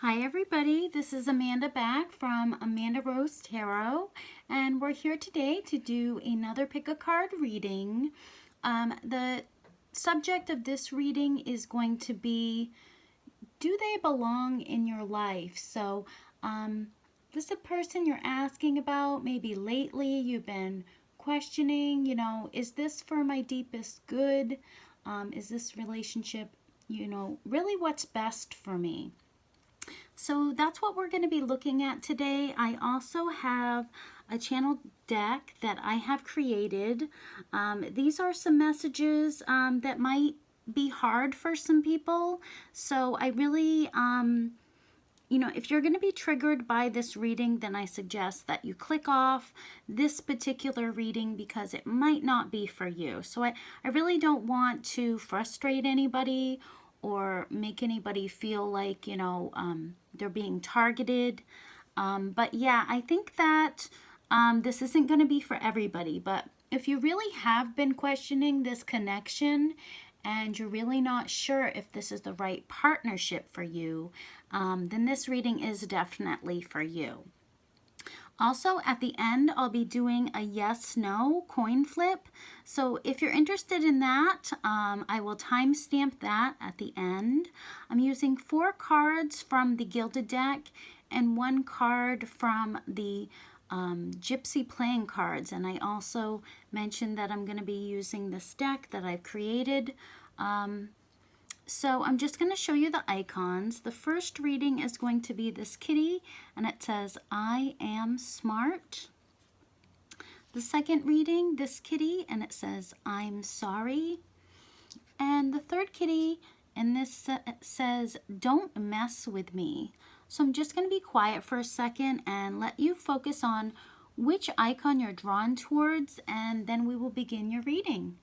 Hi everybody, this is Amanda back from Amanda Rose Tarot, and we're here today to do another pick a card reading. The subject of this reading is going to be, do they belong in your life? So this is a person you're asking about, maybe lately you've been questioning, is this for my deepest good? Is this relationship, really what's best for me? So that's what we're going to be looking at today. I also have a channel deck that I have created. These are some messages that might be hard for some people. So I really, if you're going to be triggered by this reading, then I suggest that you click off this particular reading because it might not be for you. So I really don't want to frustrate anybody or make anybody feel like, they're being targeted. But yeah, I think that this isn't going to be for everybody. But if you really have been questioning this connection and you're really not sure if this is the right partnership for you, then this reading is definitely for you. Also, at the end, I'll be doing a yes/no coin flip. So if you're interested in that, I will timestamp that at the end. I'm using 4 cards from the Gilded deck and 1 card from the Gypsy playing cards. And I also mentioned that I'm going to be using this deck that I've created. So I'm just going to show you the icons. The first reading is going to be this kitty, and it says, I am smart. The second reading, this kitty, and it says, I'm sorry. And the third kitty, and this says, don't mess with me. So I'm just going to be quiet for a second and let you focus on which icon you're drawn towards, and then we will begin your reading.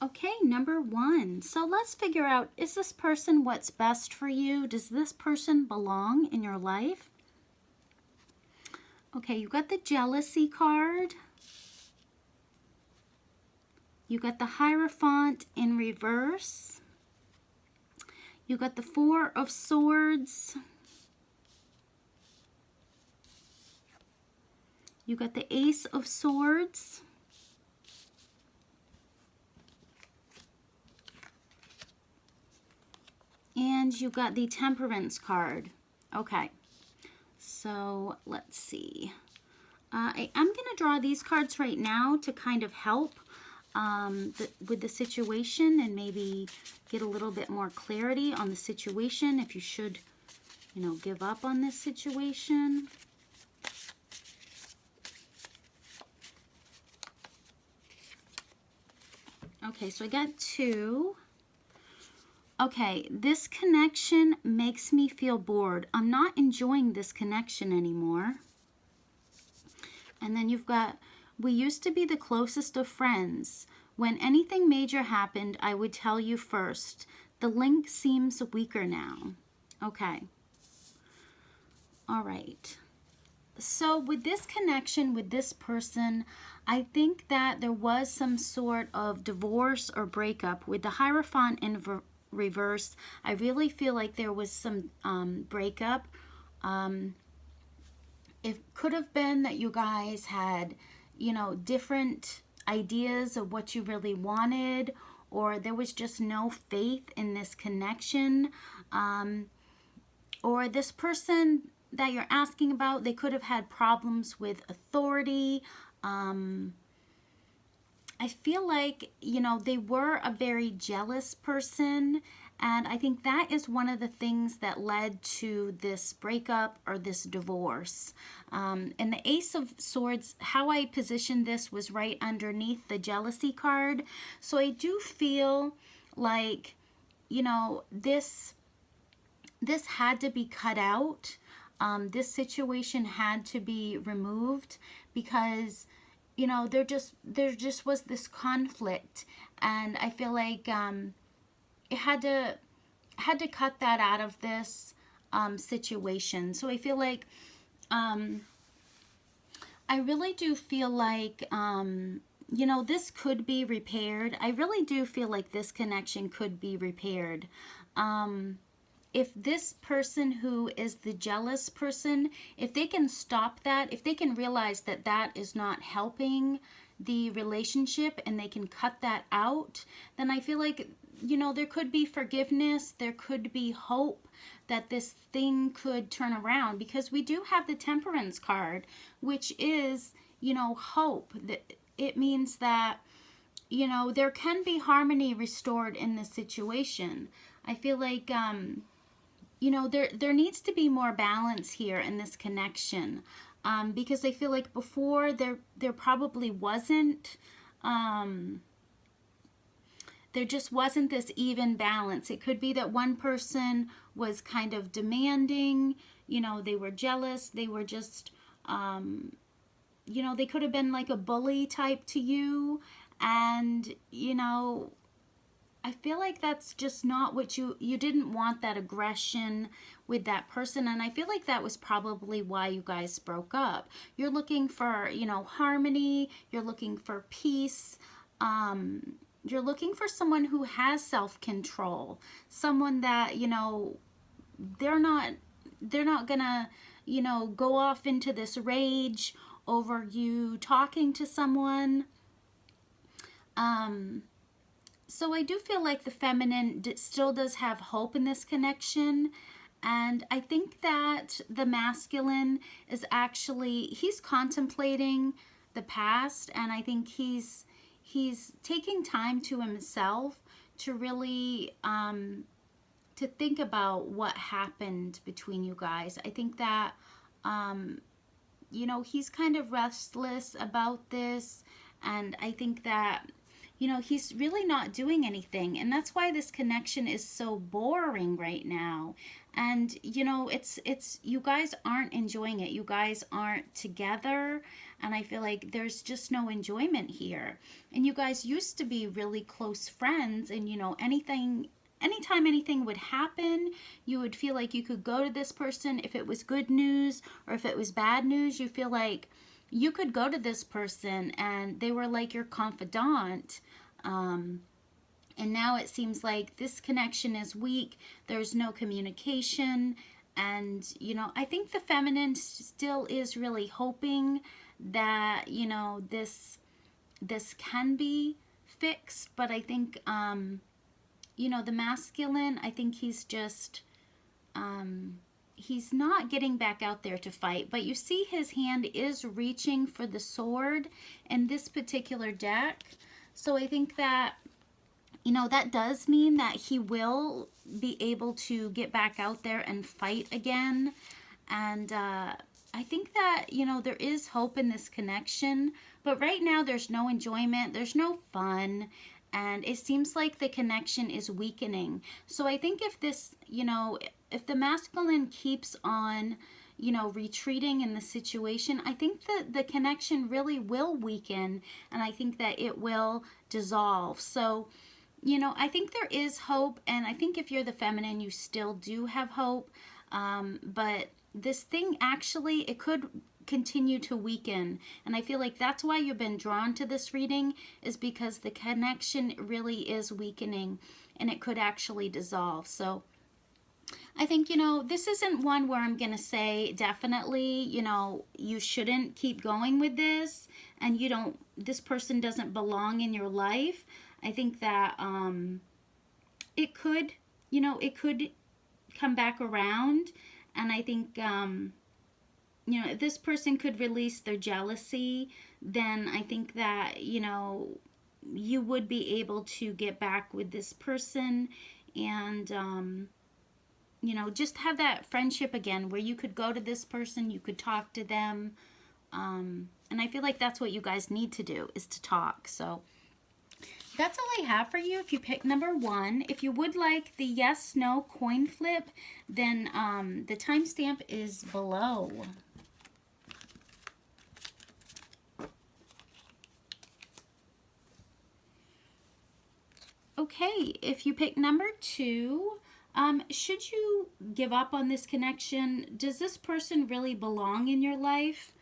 Okay, number 1. So let's figure out, is this person what's best for you? Does this person belong in your life? Okay, you got the jealousy card. You got the Hierophant in reverse. You got the 4 of Swords. You got the Ace of Swords. And you got the Temperance card. Okay, so let's see. I am going to draw these cards right now to kind of help with the situation and maybe get a little bit more clarity on the situation if you should, give up on this situation. Okay, so I got 2. Okay, this connection makes me feel bored. I'm not enjoying this connection anymore. And then you've got, we used to be the closest of friends. When anything major happened, I would tell you first. The link seems weaker now. Okay. All right. So with this connection with this person, I think that there was some sort of divorce or breakup. With the Hierophant in reverse, I really feel like there was some breakup. It could have been that you guys had, different ideas of what you really wanted, or there was just no faith in this connection. Or this person that you're asking about, they could have had problems with authority. I feel like, they were a very jealous person, and I think that is one of the things that led to this breakup or this divorce. And the Ace of Swords, how I positioned this was right underneath the jealousy card. So I do feel like, this had to be cut out. This situation had to be removed because there just was this conflict, and I feel like it had to cut that out of this. situation. So I feel like, I really do feel like, you know, this could be repaired. I really do feel like this connection could be repaired. If this person who is the jealous person, if they can stop that, if they can realize that that is not helping the relationship and they can cut that out, then I feel like, you know, there could be forgiveness, there could be hope that this thing could turn around, because we do have the Temperance card, which is, you know, hope. That it means that, you know, there can be harmony restored in this situation. I feel like, you know, there needs to be more balance here in this connection, because I feel like before there probably wasn't, there just wasn't this even balance. It could be that one person was kind of demanding, you know, they were jealous, they were just, you know, they could have been like a bully type to you, and, you know, I feel like that's just not what you didn't want, that aggression with that person. And I feel like that was probably why you guys broke up. You're looking for, you know, harmony, you're looking for peace, you're looking for someone who has self-control, someone that, you know, they're not gonna, you know, go off into this rage over you talking to someone. So I do feel like the feminine still does have hope in this connection. And I think that the masculine is actually, he's contemplating the past, and I think he's taking time to himself to really to think about what happened between you guys. I think that you know, he's kind of restless about this, and I think that, you know, he's really not doing anything, and that's why this connection is so boring right now. And, you know, it's you guys aren't enjoying it, you guys aren't together, and I feel like there's just no enjoyment here. And you guys used to be really close friends, and, you know, anytime anything would happen, you would feel like you could go to this person. If it was good news or if it was bad news, you feel like you could go to this person and they were like your confidant. And now it seems like this connection is weak. There's no communication. And, you know, I think the feminine still is really hoping that, you know, this can be fixed. But I think, you know, the masculine, I think he's just, he's not getting back out there to fight. But you see his hand is reaching for the sword in this particular deck. So I think that, you know, that does mean that he will be able to get back out there and fight again. And I think that, you know, there is hope in this connection. But right now there's no enjoyment, there's no fun. And it seems like the connection is weakening. So I think if this, you know, if the masculine keeps on, you know, retreating in the situation, I think that the connection really will weaken, and I think that it will dissolve. So, you know, I think there is hope, and I think if you're the feminine, you still do have hope. But this thing actually, it could continue to weaken, and I feel like that's why you've been drawn to this reading, is because the connection really is weakening and it could actually dissolve. So I think, you know, this isn't one where I'm gonna say definitely, you know, you shouldn't keep going with this, and you don't, this person doesn't belong in your life. I think that it could, you know, it could come back around, and I think you know, if this person could release their jealousy, then I think that, you know, you would be able to get back with this person, and you know, just have that friendship again where you could go to this person, you could talk to them, and I feel like that's what you guys need to do, is to talk. So that's all I have for you if you pick number 1. If you would like the yes no coin flip, then the timestamp is below. Okay, if you pick number 2, Should you give up on this connection? Does this person really belong in your life?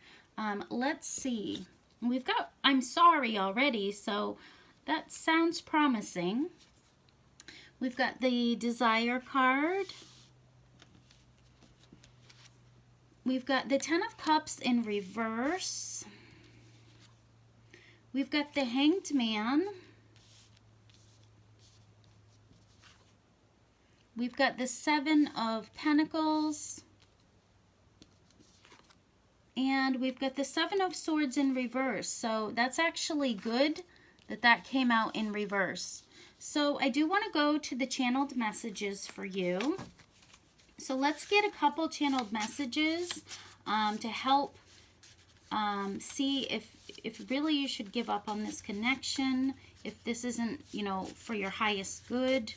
Let's see. We've got I'm sorry already, so that sounds promising. We've got the Desire card. We've got the Ten of Cups in reverse. We've got the Hanged Man. We've got the Seven of Pentacles. And we've got the Seven of Swords in reverse. So that's actually good that that came out in reverse. So I do want to go to the channeled messages for you. So let's get a couple channeled messages to help see if really you should give up on this connection, if this isn't, you know, for your highest good.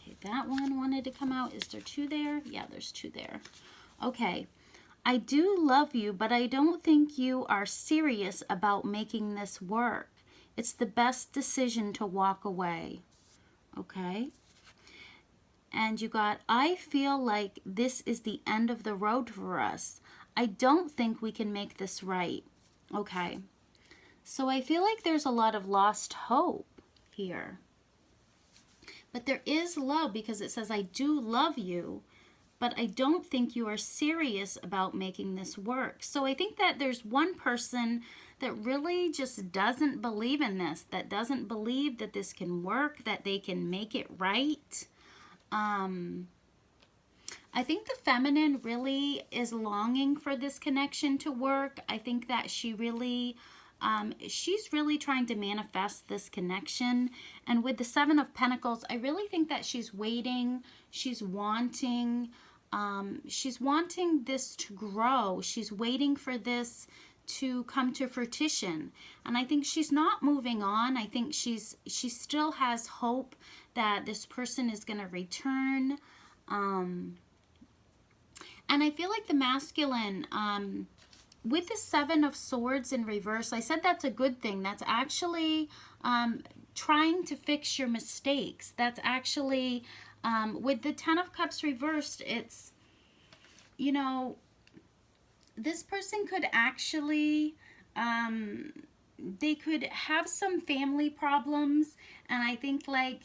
Okay, that one wanted to come out. Is there two there? Yeah, there's two there. Okay. I do love you, but I don't think you are serious about making this work. It's the best decision to walk away. Okay. And you got, I feel like this is the end of the road for us. I don't think we can make this right. Okay. So I feel like there's a lot of lost hope here. But there is love because it says, I do love you, but I don't think you are serious about making this work. So I think that there's one person that really just doesn't believe in this, that doesn't believe that this can work, that they can make it right. I think the feminine really is longing for this connection to work. I think that she really, she's really trying to manifest this connection. And with the Seven of Pentacles, I really think that she's waiting, she's wanting this to grow. She's waiting for this to come to fruition. And I think she's not moving on. I think she still has hope that this person is going to return. And I feel like the masculine, with the Seven of Swords in reverse, I said that's a good thing. That's actually trying to fix your mistakes. That's actually, with the Ten of Cups reversed, it's, you know, this person could actually, they could have some family problems. And I think like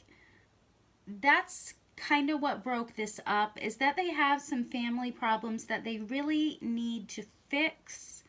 that's kind of what broke this up, is that they have some family problems that they really need to fix.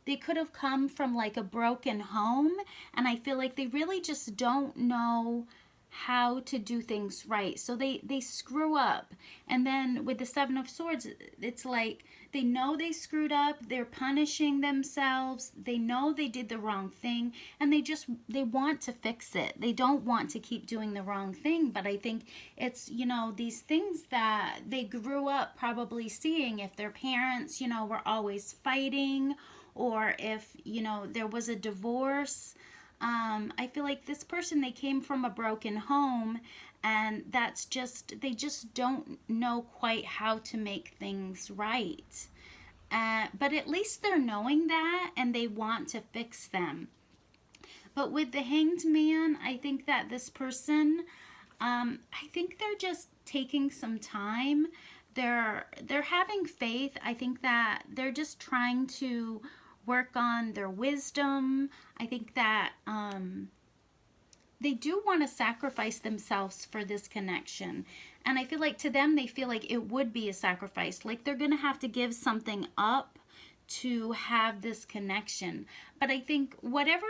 They could have come from like a broken home, and I feel like they really just don't know how to do things right. So they screw up. And then with the Seven of Swords, it's like they know they screwed up, they're punishing themselves, they know they did the wrong thing, and they want to fix it. They don't want to keep doing the wrong thing. But I think it's, you know, these things that they grew up probably seeing, if their parents, you know, were always fighting, or if, you know, there was a divorce. I feel like this person, they came from a broken home, and that's just, they just don't know quite how to make things right. But at least they're knowing that, and they want to fix them. But with the Hanged Man, I think that this person, I think they're just taking some time. They're having faith. I think that they're just trying to work on their wisdom. I think that they do want to sacrifice themselves for this connection. And I feel like to them, they feel like it would be a sacrifice. Like they're going to have to give something up to have this connection. But I think whatever,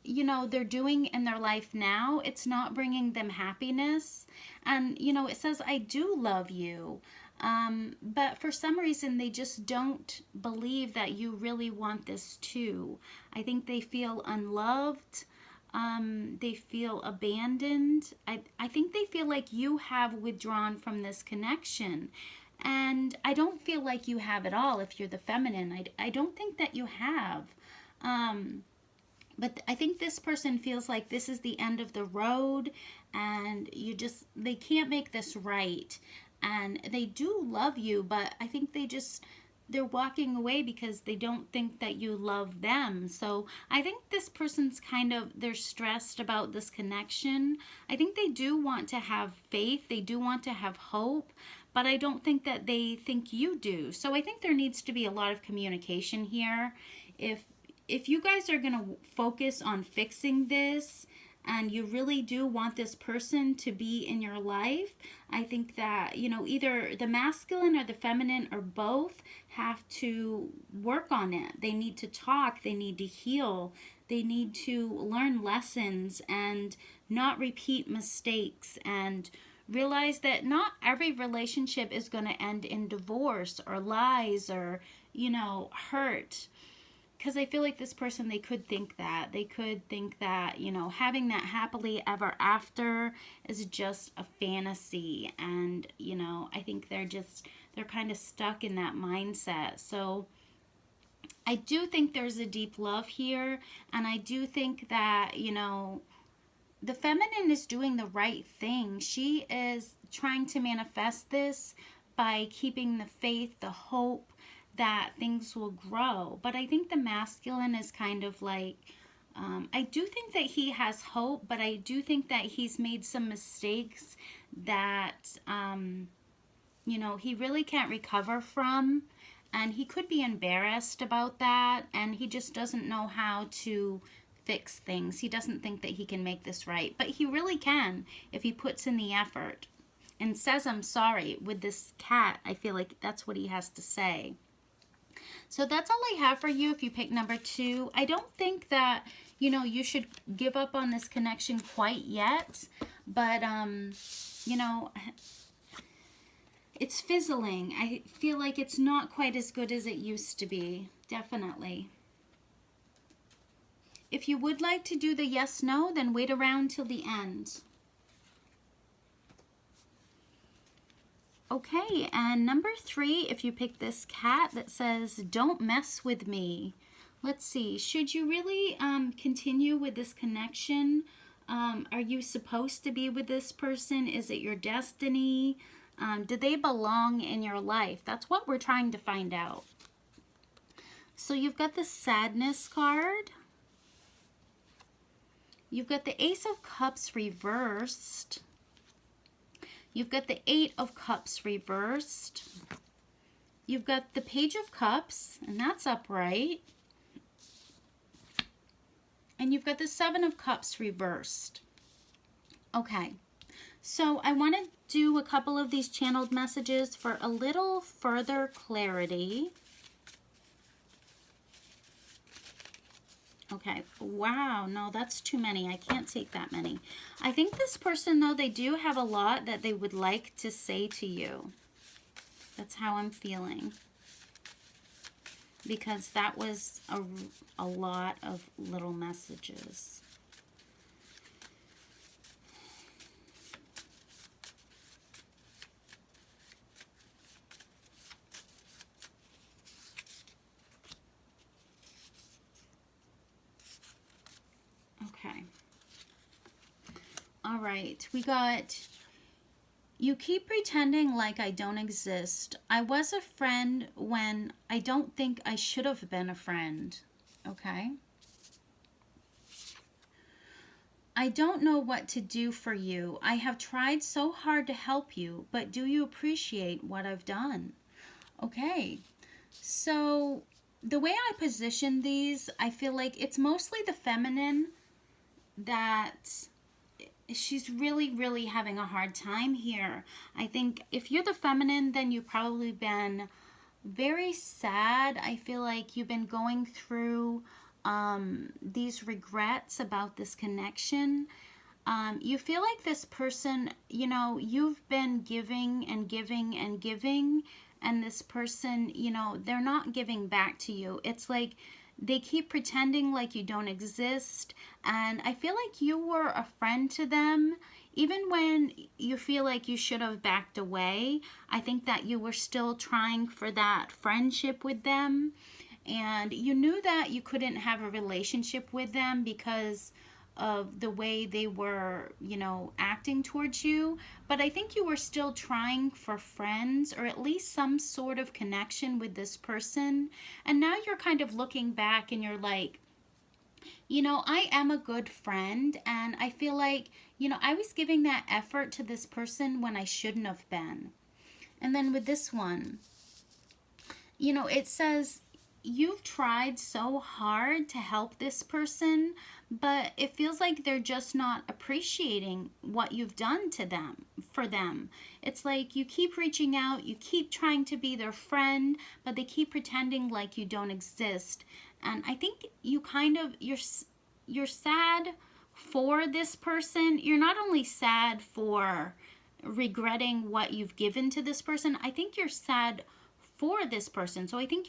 you know, they're doing in their life now, it's not bringing them happiness. And, you know, it says, I do love you. But for some reason, they just don't believe that you really want this too. I think they feel unloved. They feel abandoned. I think they feel like you have withdrawn from this connection. And I don't feel like you have at all if you're the feminine. I don't think that you have. But I think this person feels like this is the end of the road, and they can't make this right. And they do love you, but I think they just, they're walking away because they don't think that you love them. So I think this person's kind of, they're stressed about this connection. I think they do want to have faith, they do want to have hope, but I don't think that they think you do. So I think there needs to be a lot of communication here. If you guys are going to focus on fixing this, and you really do want this person to be in your life, I think that, you know, either the masculine or the feminine or both have to work on it. They need to talk, they need to heal, they need to learn lessons and not repeat mistakes, and realize that not every relationship is going to end in divorce or lies or, you know, hurt. Because I feel like this person, they could think that. They could think that, you know, having that happily ever after is just a fantasy. And, you know, I think they're kind of stuck in that mindset. So I do think there's a deep love here. And I do think that, you know, the feminine is doing the right thing. She is trying to manifest this by keeping the faith, the hope, that things will grow. But I think the masculine is kind of like, I do think that he has hope, but I do think that he's made some mistakes that, you know, he really can't recover from. And he could be embarrassed about that. And he just doesn't know how to fix things. He doesn't think that he can make this right. But he really can if he puts in the effort and says, I'm sorry. With this cat, I feel like that's what he has to say. So that's all I have for you if you pick number 2. I don't think that, you know, you should give up on this connection quite yet. But, you know, it's fizzling. I feel like it's not quite as good as it used to be. Definitely. If you would like to do the yes, no, then wait around till the end. Okay, and number 3, if you pick this cat that says, don't mess with me. Let's see, should you really continue with this connection? Are you supposed to be with this person? Is it your destiny? Do they belong in your life? That's what we're trying to find out. So you've got the sadness card. You've got the Ace of Cups reversed. You've got the 8 of Cups reversed. You've got the Page of Cups, and that's upright. And you've got the 7 of Cups reversed. Okay, so I want to do a couple of these channeled messages for a little further clarity. Okay, wow, no, that's too many. I can't take that many. I think this person, though, they do have a lot that they would like to say to you. That's how I'm feeling. Because that was a lot of little messages. Okay. All right, we got, you keep pretending like I don't exist. I was a friend when I don't think I should have been a friend. Okay. I don't know what to do for you. I have tried so hard to help you, but do you appreciate what I've done? Okay. So the way I position these, I feel like it's mostly the feminine that she's really, really having a hard time here. I think if you're the feminine, then you've probably been very sad. I feel like you've been going through these regrets about this connection. You feel like this person, you know, you've been giving and giving and giving, and this person, you know, they're not giving back to you. It's like they keep pretending like you don't exist, and I feel like you were a friend to them. Even when you feel like you should have backed away, I think that you were still trying for that friendship with them, and you knew that you couldn't have a relationship with them because of the way they were, you know, acting towards you, but I think you were still trying for friends or at least some sort of connection with this person. And now you're kind of looking back and you're like, you know, I am a good friend, and I feel like, you know, I was giving that effort to this person when I shouldn't have been. And then with this one, you know, it says you've tried so hard to help this person, but it feels like they're just not appreciating what you've done to them, for them. It's like you keep reaching out, you keep trying to be their friend, but they keep pretending like you don't exist. And I think you kind of, you're sad for this person. You're not only sad for regretting what you've given to this person, I think you're sad for this person. So I think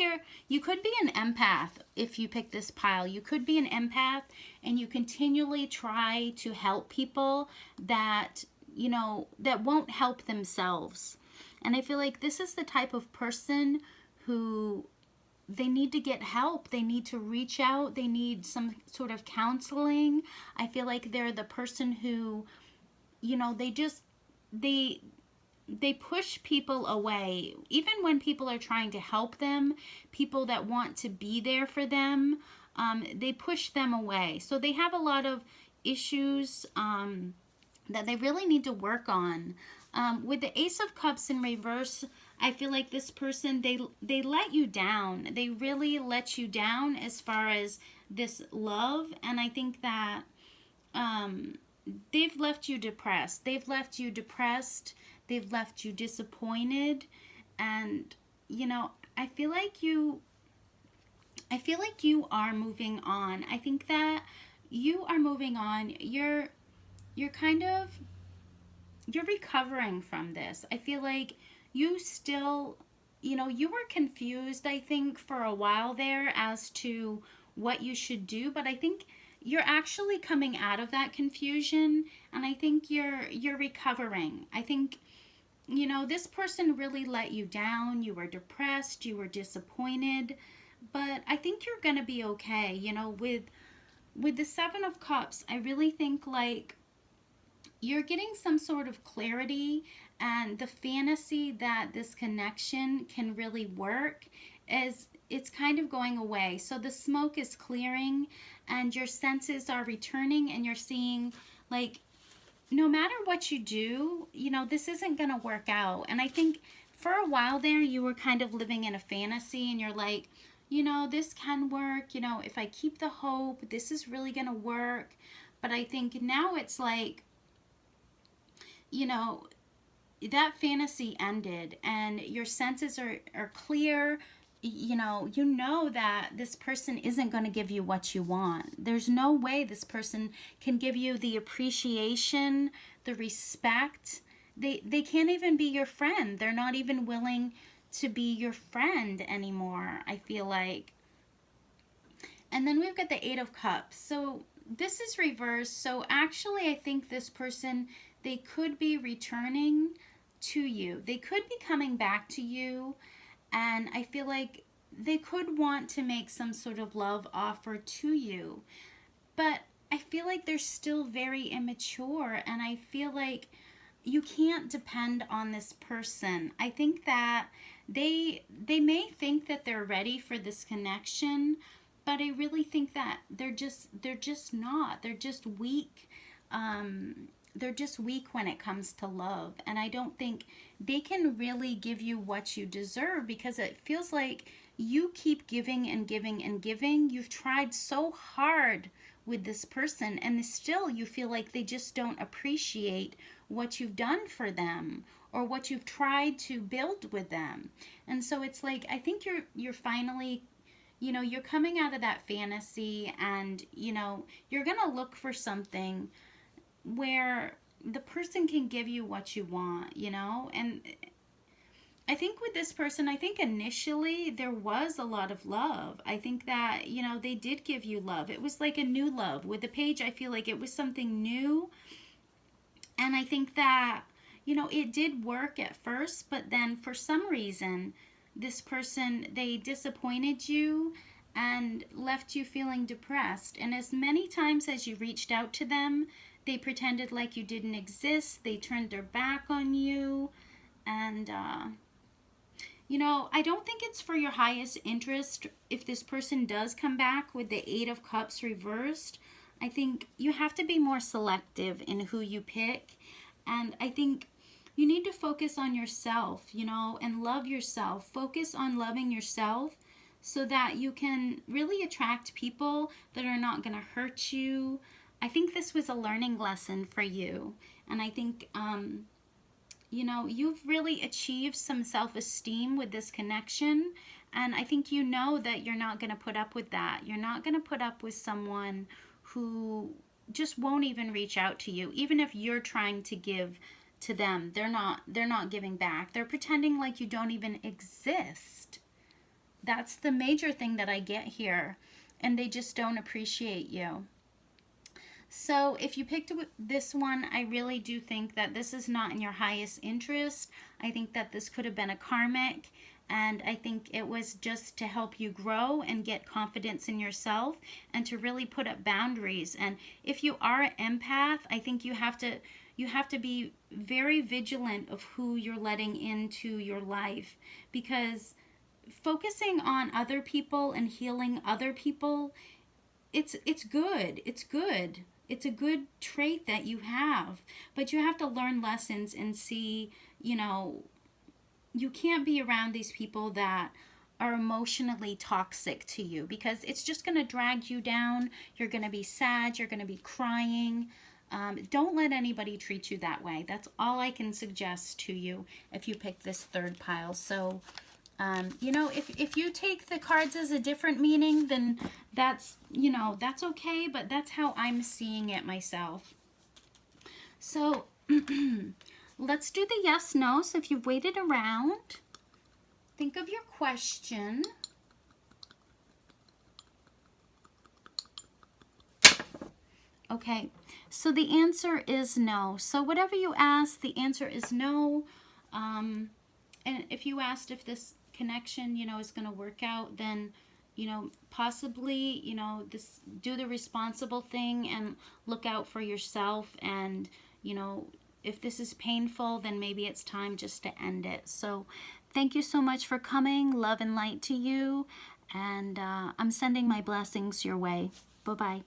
you could be an empath if you pick this pile. You could be an empath and you continually try to help people that, you know, that won't help themselves. And I feel like this is the type of person who, they need to get help. They need to reach out. They need some sort of counseling. I feel like they're the person who, you know, they push people away. Even when people are trying to help them, people that want to be there for them, they push them away. So they have a lot of issues that they really need to work on. With the Ace of Cups in reverse, I feel like this person, they let you down. They really let you down as far as this love. And I think that they've left you depressed. They've left you depressed. They've left you disappointed. And, you know, I feel like you are moving on. I think that you are moving on. You're kind of, you're recovering from this. I feel like you still, you know, you were confused, I think, for a while there as to what you should do, but I think you're actually coming out of that confusion, and I think you're recovering. I think, you know, this person really let you down. You were depressed, you were disappointed, but I think you're gonna be okay. You know, with the Seven of Cups, I really think like you're getting some sort of clarity, and the fantasy that this connection can really work is, it's kind of going away. So the smoke is clearing and your senses are returning, and you're seeing like, no matter what you do, you know, this isn't going to work out. And I think for a while there, you were kind of living in a fantasy, and you're like, you know, this can work. You know, if I keep the hope, this is really going to work. But I think now it's like, you know, that fantasy ended and your senses are clear. You know that this person isn't going to give you what you want. There's no way this person can give you the appreciation, the respect. They can't even be your friend. They're not even willing to be your friend anymore, I feel like. And then we've got the Eight of Cups. So this is reversed. So actually, I think this person, they could be returning to you. They could be coming back to you. And I feel like they could want to make some sort of love offer to you. But I feel like they're still very immature. And I feel like you can't depend on this person. I think that they may think that they're ready for this connection, but I really think that they're just not. They're just weak. They're just weak when it comes to love, and I don't think they can really give you what you deserve, because it feels like you keep giving and giving and giving. You've tried so hard with this person, and still you feel like they just don't appreciate what you've done for them or what you've tried to build with them. And so it's like, I think you're finally, you know, you're coming out of that fantasy, and you know, you're gonna look for something where the person can give you what you want, you know. And I think with this person, I think initially there was a lot of love. I think that, you know, they did give you love. It was like a new love. With the Page, I feel like it was something new. And I think that, you know, it did work at first, but then for some reason, this person, they disappointed you, and left you feeling depressed. And as many times as you reached out to them, they pretended like you didn't exist. They turned their back on you. And, you know, I don't think it's for your highest interest if this person does come back with the Eight of Cups reversed. I think you have to be more selective in who you pick. And I think you need to focus on yourself, you know, and love yourself. Focus on loving yourself so that you can really attract people that are not going to hurt you. I think this was a learning lesson for you. And I think, you know, you've really achieved some self-esteem with this connection. And I think you know that you're not going to put up with that. You're not going to put up with someone who just won't even reach out to you, even if you're trying to give to them. They're not giving back. They're pretending like you don't even exist. That's the major thing that I get here, and they just don't appreciate you. So if you picked this one, I really do think that this is not in your highest interest. I think that this could have been a karmic, and I think it was just to help you grow and get confidence in yourself and to really put up boundaries. And if you are an empath, I think you have to be very vigilant of who you're letting into your life, because focusing on other people and healing other people, it's good. It's good. It's a good trait that you have, but you have to learn lessons and see, you know, you can't be around these people that are emotionally toxic to you, because it's just going to drag you down. You're going to be sad. You're going to be crying. Don't let anybody treat you that way. That's all I can suggest to you if you pick this third pile. So, you know, if you take the cards as a different meaning, then that's, you know, that's okay, but that's how I'm seeing it myself. So let's do the yes, no. So if you've waited around, think of your question. Okay, so the answer is no. So whatever you ask, the answer is no. And if you asked if this connection, you know, is going to work out, then, you know, possibly, you know, do the responsible thing and look out for yourself. And, you know, if this is painful, then maybe it's time just to end it. So thank you so much for coming. Love and light to you. And I'm sending my blessings your way. Bye-bye.